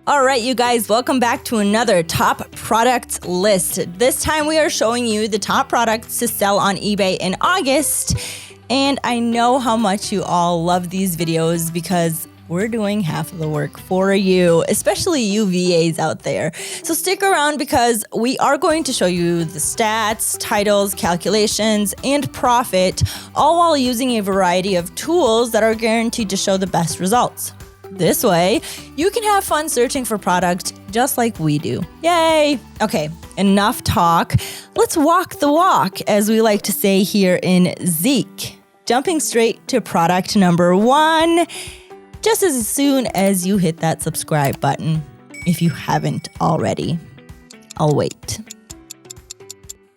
All right, you guys, welcome back to another top product list. This time we are showing you the top products to sell on eBay in August. And I know how much you all love these videos because we're doing half of the work for you, especially you VAs out there. So stick around because we are going to show you the stats, titles, calculations, and profit, all while using a variety of tools that are guaranteed to show the best results. This way, you can have fun searching for product just like we do. Yay! Okay, enough talk. Let's walk the walk, as we like to say here in Zeek. Jumping straight to product number 1, just as soon as you hit that subscribe button, if you haven't already. I'll wait.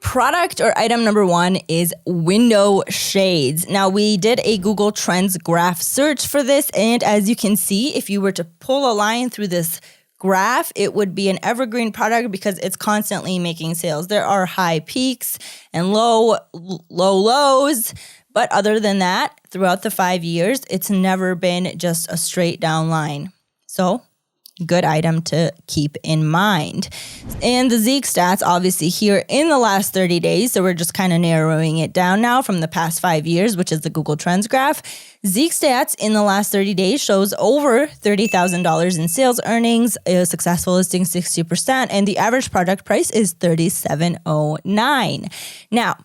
Product or item number 1 is window shades. Now, we did a Google Trends graph search for this, and as you can see, if you were to pull a line through this graph, it would be an evergreen product because it's constantly making sales. There are high peaks and low lows, but other than that, throughout the 5 years, it's never been just a straight down line. So, good item to keep in mind. And the Zeek stats, obviously here in the last 30 days, so we're just kind of narrowing it down now from the past 5 years, which is the Google Trends graph. Zeek stats in the last 30 days shows over $30,000 in sales earnings, a successful listing 60%, and the average product price is $37.09. Now,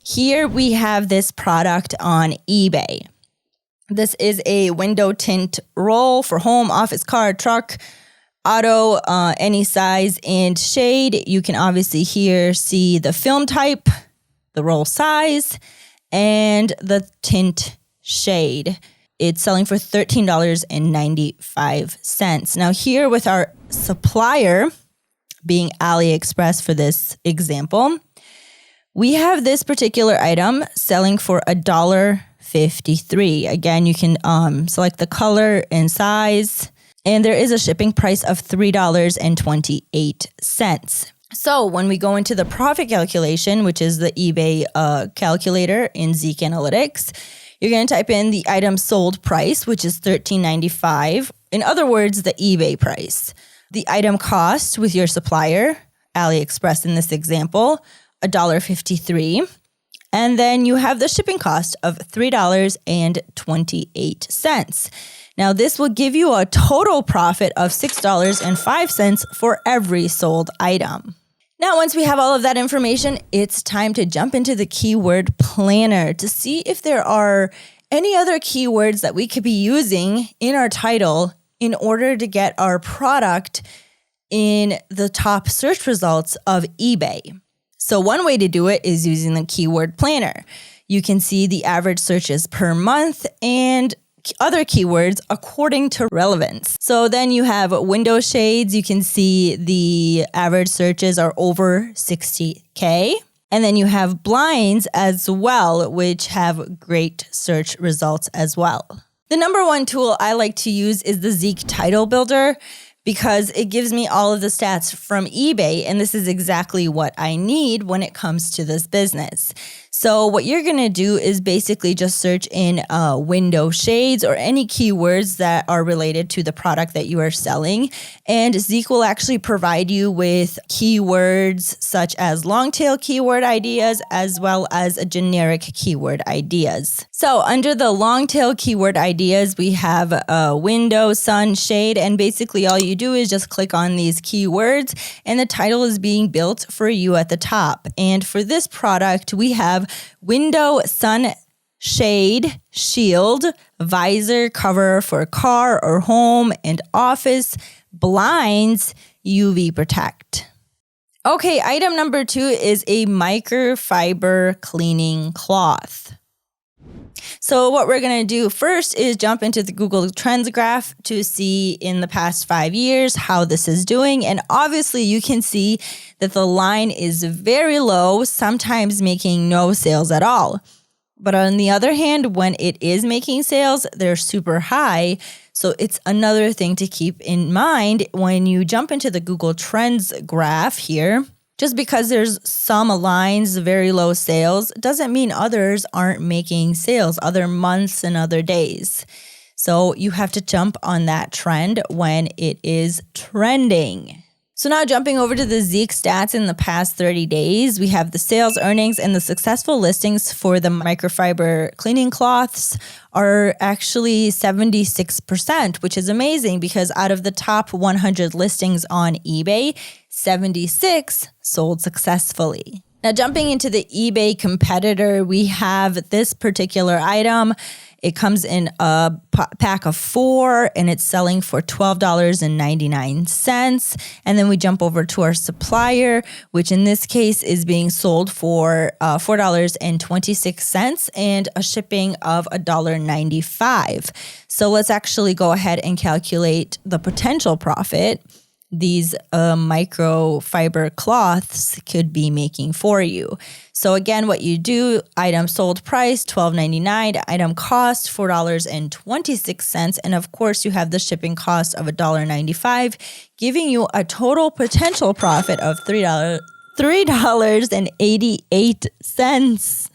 here we have this product on eBay. This is a window tint roll for home, office, car, truck, auto, any size and shade. You can obviously here see the film type, the roll size, and the tint shade. It's selling for $13.95. Now here with our supplier, being AliExpress for this example, we have this particular item selling for $1.53. Again, you can select the color and size, and there is a shipping price of $3.28. So when we go into the profit calculation, which is the eBay calculator in Zeek Analytics, you're going to type in the item sold price, which is $13.95. In other words, the eBay price. The item cost with your supplier, AliExpress in this example, $1.53. And then you have the shipping cost of $3.28. Now, this will give you a total profit of $6.05 for every sold item. Now, once we have all of that information, it's time to jump into the keyword planner to see if there are any other keywords that we could be using in our title in order to get our product in the top search results of eBay. So one way to do it is using the keyword planner. You can see the average searches per month and other keywords according to relevance. So then you have window shades. You can see the average searches are over 60K. And then you have blinds as well, which have great search results as well. The number 1 tool I like to use is the Zeek Title Builder, because it gives me all of the stats from eBay, and this is exactly what I need when it comes to this business. So what you're going to do is basically just search in window shades or any keywords that are related to the product that you are selling, and Zeek will actually provide you with keywords such as long tail keyword ideas as well as generic keyword ideas. So under the long tail keyword ideas, we have window, sun, shade, and basically all you do is just click on these keywords and the title is being built for you at the top. And for this product, we have window, sun, shade, shield, visor, cover for car or home and office, blinds, UV protect. Okay, item number 2 is a microfiber cleaning cloth. So what we're going to do first is jump into the Google Trends graph to see in the past 5 years how this is doing. And obviously you can see that the line is very low, sometimes making no sales at all. But on the other hand, when it is making sales, they're super high. So it's another thing to keep in mind when you jump into the Google Trends graph here. Just because there's some lines, very low sales, doesn't mean others aren't making sales, other months and other days. So you have to jump on that trend when it is trending. So now jumping over to the Zeek stats in the past 30 days, we have the sales earnings and the successful listings for the microfiber cleaning cloths are actually 76%, which is amazing because out of the top 100 listings on eBay, 76 sold successfully. Now jumping into the eBay competitor, we have this particular item. It comes in a pack of 4 and it's selling for $12.99. And then we jump over to our supplier, which in this case is being sold for $4.26 and a shipping of $1.95. So let's actually go ahead and calculate the potential profit these microfiber cloths could be making for you. So again, what you do, item sold price, $12.99, item cost, $4.26. And of course, you have the shipping cost of $1.95, giving you a total potential profit of $3.88.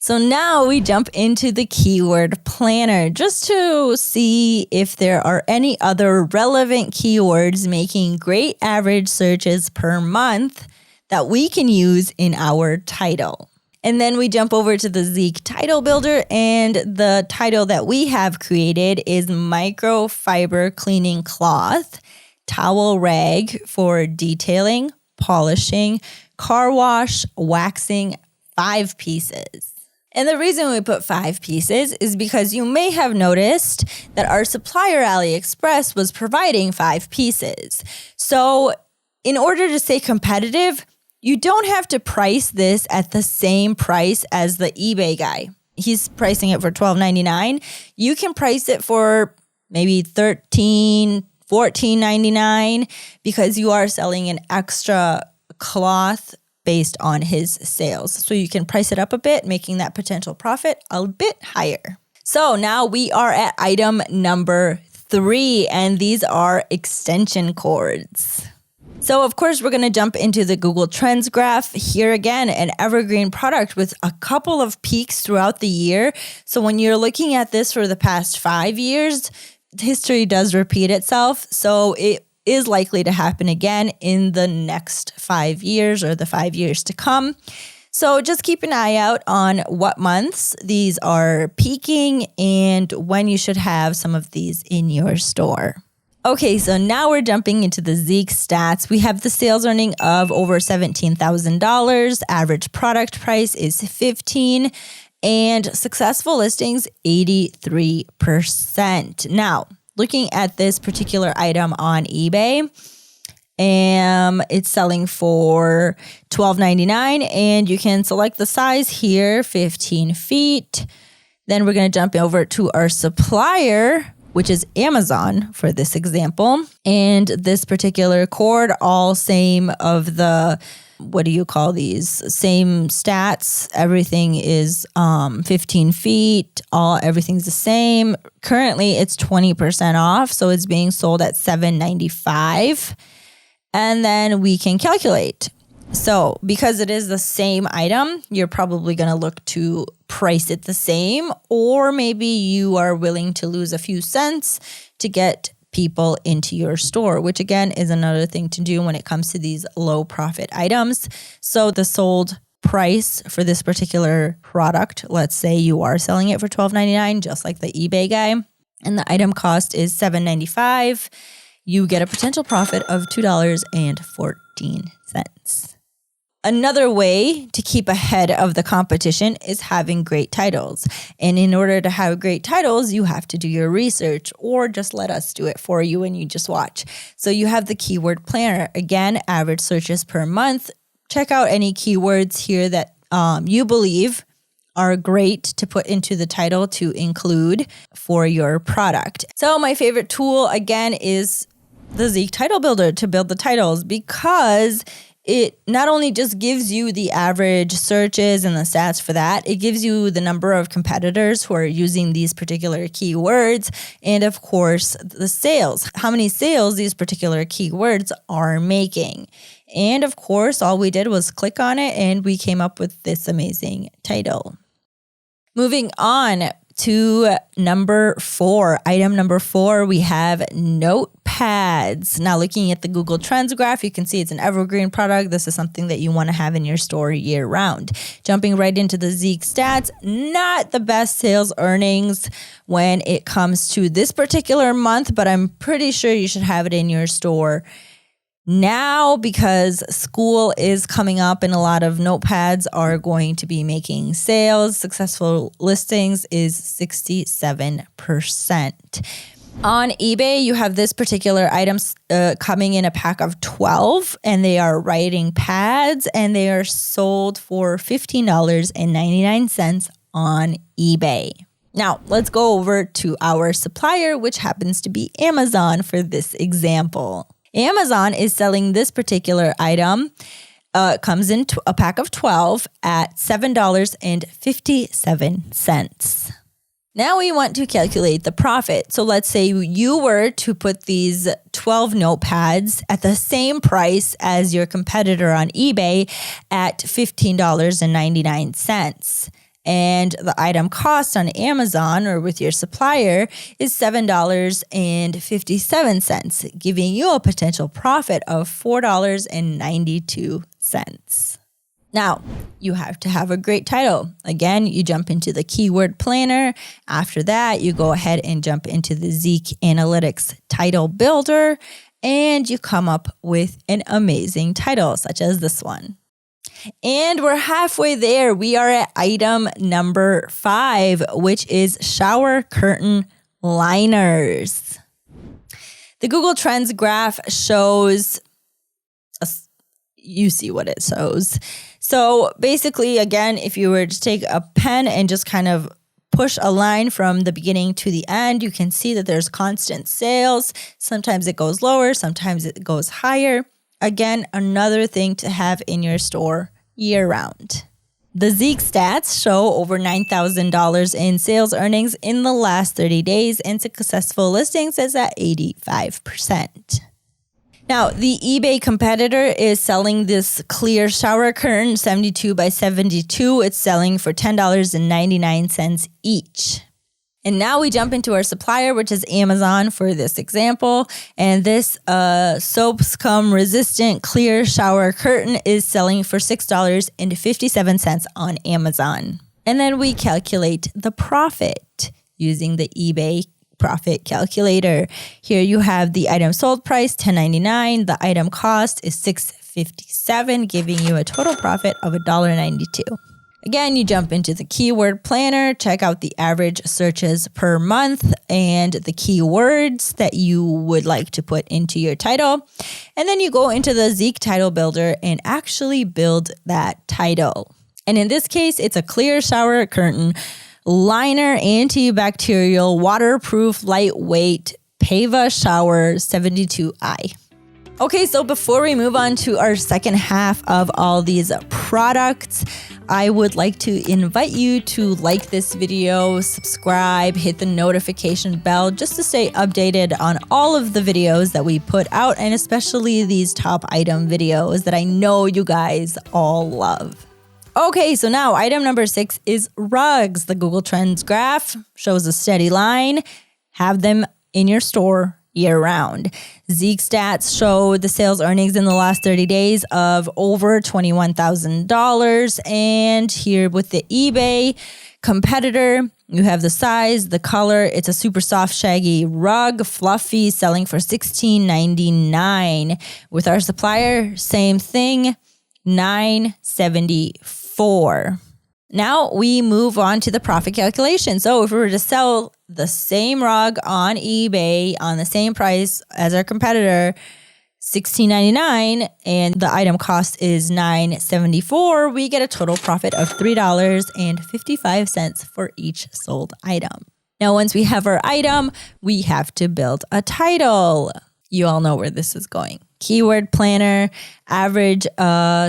So now we jump into the keyword planner just to see if there are any other relevant keywords making great average searches per month that we can use in our title. And then we jump over to the Zeek title builder, and the title that we have created is microfiber cleaning cloth, towel rag for detailing, polishing, car wash, waxing, 5 pieces. And the reason we put 5 pieces is because you may have noticed that our supplier AliExpress was providing 5 pieces. So in order to stay competitive, you don't have to price this at the same price as the eBay guy. He's pricing it for $12.99. You can price it for maybe $13, $14.99 because you are selling an extra cloth based on his sales. So you can price it up a bit, making that potential profit a bit higher. So now we are at item number 3, and these are extension cords. So of course, we're going to jump into the Google Trends graph. Here again, an evergreen product with a couple of peaks throughout the year. So when you're looking at this for the past 5 years, history does repeat itself. So it is likely to happen again in the next 5 years or the 5 years to come. So just keep an eye out on what months these are peaking and when you should have some of these in your store. Okay, so now we're jumping into the Zeek stats. We have the sales earning of over $17,000. Average product price is $15, and successful listings 83%. Now, looking at this particular item on eBay, it's selling for $12.99, and you can select the size here, 15 feet. Then we're going to jump over to our supplier, which is Amazon for this example. And this particular cord, all same of the, what do you call these? Same stats. Everything is 15 feet. Everything's the same. Currently, it's 20% off, so it's being sold at $7.95. And then we can calculate. So because it is the same item, you're probably going to look to price it the same, or maybe you are willing to lose a few cents to get people into your store, which again is another thing to do when it comes to these low profit items. So the sold price for this particular product, let's say you are selling it for $12.99, just like the eBay guy, and the item cost is $7.95, you get a potential profit of $2.14. Another way to keep ahead of the competition is having great titles. And in order to have great titles, you have to do your research, or just let us do it for you and you just watch. So you have the keyword planner. Again, average searches per month. Check out any keywords here that you believe are great to put into the title to include for your product. So my favorite tool, again, is the Zeek Title Builder to build the titles, because it not only just gives you the average searches and the stats for that, it gives you the number of competitors who are using these particular keywords, and of course, the sales, how many sales these particular keywords are making. And of course, all we did was click on it and we came up with this amazing title. Moving on to number 4. Item number 4, we have notepads. Now, looking at the Google Trends graph, you can see it's an evergreen product. This is something that you want to have in your store year round. Jumping right into the Zeek stats, not the best sales earnings when it comes to this particular month, but I'm pretty sure you should have it in your store now because school is coming up and a lot of notepads are going to be making sales. Successful listings is 67%. On eBay, you have this particular item coming in a pack of 12, and they are writing pads, and they are sold for $15.99 on eBay. Now, let's go over to our supplier, which happens to be Amazon for this example. Amazon is selling this particular item, comes in a pack of 12 at $7.57. Now we want to calculate the profit. So let's say you were to put these 12 notepads at the same price as your competitor on eBay at $15.99. And the item cost on Amazon or with your supplier is $7.57, giving you a potential profit of $4.92. Now, you have to have a great title. Again, you jump into the keyword planner. After that, you go ahead and jump into the Zeek Analytics title builder, and you come up with an amazing title, such as this one. And we're halfway there. We are at item number 5, which is shower curtain liners. The Google Trends graph shows, you see what it shows. So basically, again, if you were to take a pen and just kind of push a line from the beginning to the end, you can see that there's constant sales. Sometimes it goes lower, sometimes it goes higher. Again, another thing to have in your store year round. The Zeek stats show over $9,000 in sales earnings in the last 30 days, and successful listings is at 85%. Now, the eBay competitor is selling this clear shower curtain, 72 by 72. It's selling for $10.99 each. And now we jump into our supplier, which is Amazon for this example. And this soap scum resistant clear shower curtain is selling for $6.57 on Amazon. And then we calculate the profit using the eBay profit calculator. Here you have the item sold price, $10.99. The item cost is $6.57, giving you a total profit of $1.92. Again, you jump into the keyword planner, check out the average searches per month and the keywords that you would like to put into your title. And then you go into the Zeek title builder and actually build that title. And in this case, it's a clear shower curtain, liner, antibacterial, waterproof, lightweight, Pava shower 72i. Okay, so before we move on to our second half of all these products, I would like to invite you to like this video, subscribe, hit the notification bell just to stay updated on all of the videos that we put out, and especially these top item videos that I know you guys all love. Okay, so now item number 6 is rugs. The Google Trends graph shows a steady line. Have them in your store year round. Zeek stats show the sales earnings in the last 30 days of over $21,000. And here with the eBay competitor, you have the size, the color. It's a super soft, shaggy rug, fluffy, selling for $16.99. With our supplier, same thing, $9.74. Now we move on to the profit calculation. So if we were to sell the same rug on eBay on the same price as our competitor, $16.99, and the item cost is $9.74, we get a total profit of $3.55 for each sold item. Now, once we have our item, we have to build a title. You all know where this is going. Keyword planner, average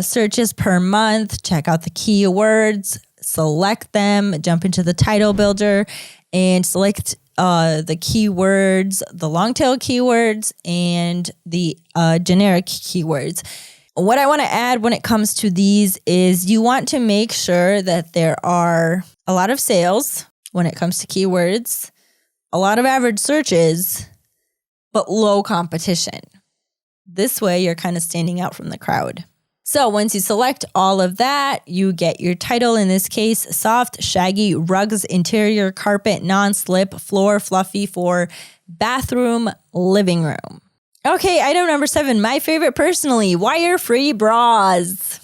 searches per month, check out the keywords, select them, jump into the title builder, and select the keywords, the long tail keywords, and the generic keywords. What I want to add when it comes to these is you want to make sure that there are a lot of sales when it comes to keywords. A lot of average searches, but low competition. This way, you're kind of standing out from the crowd. So once you select all of that, you get your title, in this case, soft, shaggy rugs, interior carpet, non-slip, floor, fluffy for bathroom, living room. Okay, item number 7, my favorite personally, wire-free bras.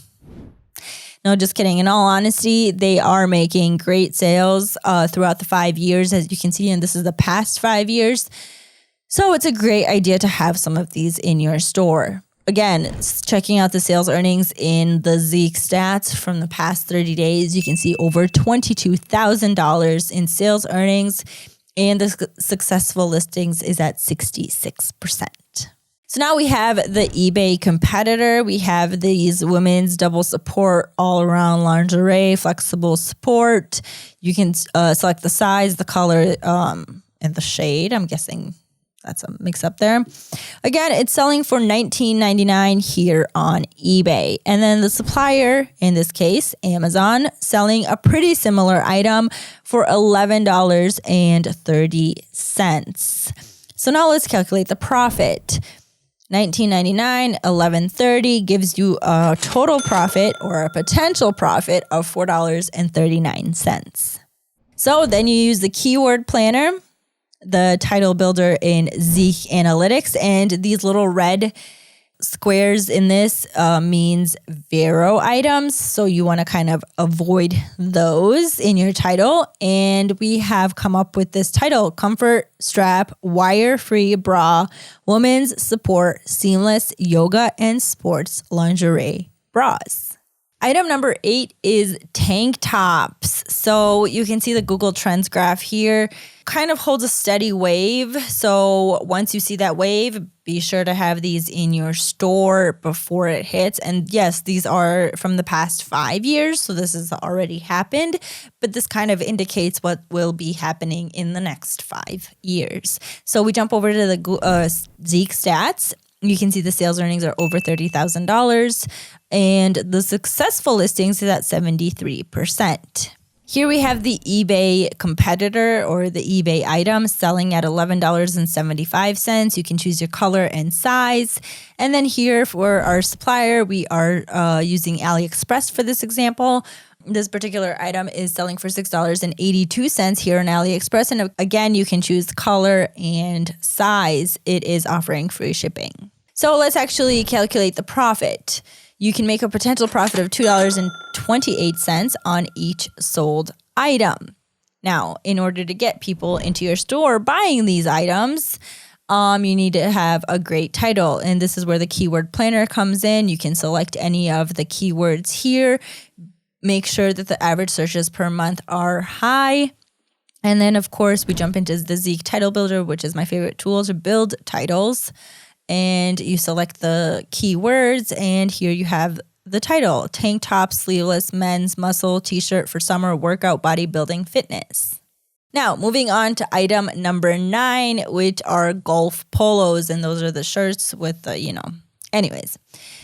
No, just kidding. In all honesty, they are making great sales throughout the 5 years, as you can see, and this is the past 5 years. So it's a great idea to have some of these in your store. Again, checking out the sales earnings in the Zeek stats from the past 30 days, you can see over $22,000 in sales earnings, and the successful listings is at 66%. So now we have the eBay competitor. We have these women's double support all around lingerie, flexible support. You can select the size, the color, and the shade. I'm guessing that's a mix up there. Again, it's selling for $19.99 here on eBay. And then the supplier, in this case, Amazon, selling a pretty similar item for $11.30. So now let's calculate the profit. $19.99, $11.30 gives you a total profit or a potential profit of $4.39. So then you use the keyword planner, the title builder in Zeek Analytics, and these little red squares in this means Vero items. So you want to kind of avoid those in your title. And we have come up with this title: Comfort Strap Wire-Free Bra, Women's Support Seamless Yoga and Sports Lingerie Bras. Item number 8 is tank tops. So you can see the Google Trends graph here kind of holds a steady wave. So once you see that wave, be sure to have these in your store before it hits. And yes, these are from the past 5 years. So this has already happened, but this kind of indicates what will be happening in the next 5 years. So we jump over to the Zeek stats. You can see the sales earnings are over $30,000, and the successful listings is at 73%. Here we have the eBay competitor, or the eBay item, selling at $11.75. You can choose your color and size. And then here for our supplier, we are using AliExpress for this example. This particular item is selling for $6.82 here on AliExpress. And again, you can choose color and size. It is offering free shipping. So let's actually calculate the profit. You can make a potential profit of $2.28 on each sold item. Now, in order to get people into your store buying these items, you need to have a great title. And this is where the keyword planner comes in. You can select any of the keywords here. Make sure that the average searches per month are high. And then, of course, we jump into the Zeek Title Builder, which is my favorite tool to build titles. And you select the keywords, and here you have the title: tank top, sleeveless, men's muscle t-shirt for summer workout, bodybuilding, fitness. Now, moving on to item number 9, which are golf polos. And those are the shirts with the, anyways.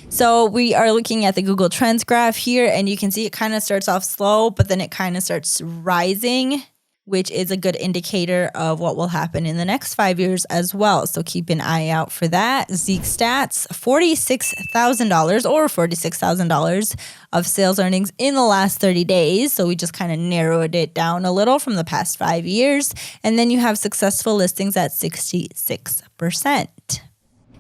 So we are looking at the Google Trends graph here, and you can see it kind of starts off slow, but then it kind of starts rising, which is a good indicator of what will happen in the next 5 years as well. So keep an eye out for that. Zeek stats, $46,000 or $46,000 of sales earnings in the last 30 days. So we just kind of narrowed it down a little from the past 5 years. And then you have successful listings at 66%.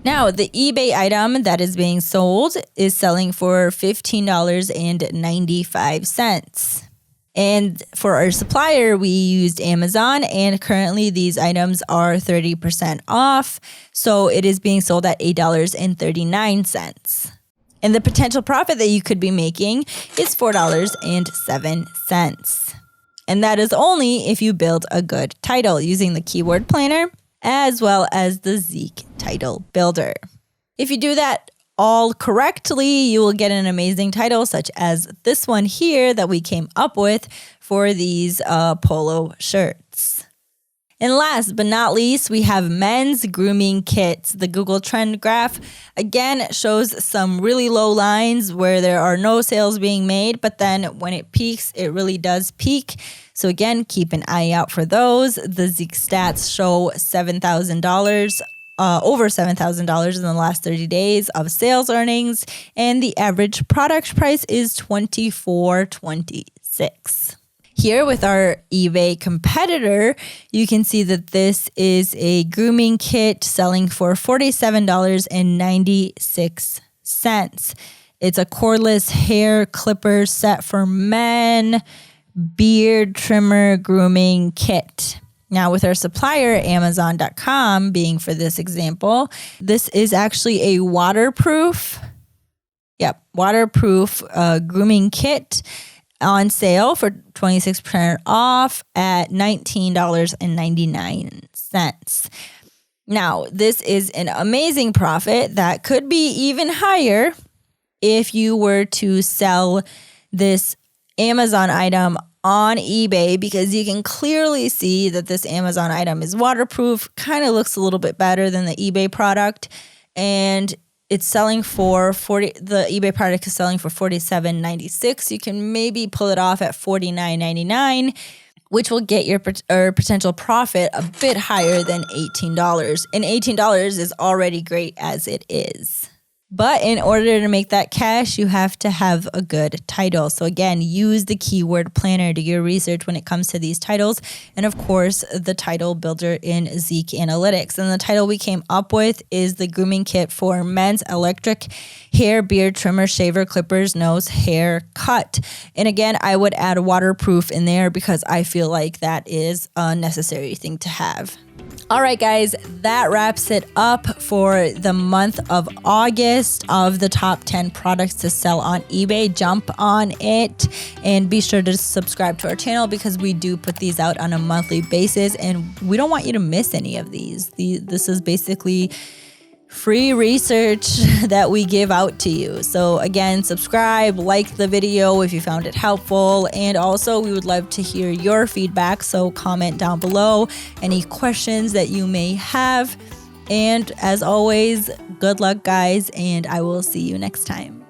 Now, the eBay item that is being sold is selling for $15.95. And for our supplier, we used Amazon, and currently these items are 30% off. So it is being sold at $8.39. And the potential profit that you could be making is $4.07. And that is only if you build a good title using the keyword planner as well as the Zeek Title Builder. If you do that all correctly, you will get an amazing title such as this one here that we came up with for these polo shirts. And last but not least, we have men's grooming kits. The Google Trend graph, again, shows some really low lines where there are no sales being made, but then when it peaks, it really does peak. So again, keep an eye out for those. The Zeek stats show $7,000, over $7,000 in the last 30 days of sales earnings, and the average product price is $24.26. Here with our eBay competitor, you can see that this is a grooming kit selling for $47.96. It's a cordless hair clipper set for men, beard trimmer grooming kit. Now with our supplier, Amazon.com, being for this example, this is actually a waterproof grooming kit on sale for 26% off at $19.99. Now, this is an amazing profit that could be even higher if you were to sell this Amazon item on eBay, because you can clearly see that this Amazon item is waterproof, kind of looks a little bit better than the eBay product, and it's selling for the eBay product is selling for $47.96. You can maybe pull it off at $49.99, which will get your potential profit a bit higher than $18. And $18 is already great as it is. But in order to make that cash, you have to have a good title. So again, use the keyword planner to do your research when it comes to these titles. And of course, the title builder in Zeek Analytics. And the title we came up with is the grooming kit for men's electric hair, beard trimmer, shaver, clippers, nose, hair cut. And again, I would add waterproof in there because I feel like that is a necessary thing to have. All right, guys, that wraps it up for the month of August of the top 10 products to sell on eBay. Jump on it and be sure to subscribe to our channel because we do put these out on a monthly basis and we don't want you to miss any of these. This is basically free research that we give out to you. So again, subscribe, like the video if you found it helpful, and also we would love to hear your feedback, so comment down below any questions that you may have. And as always, good luck guys, and I will see you next time.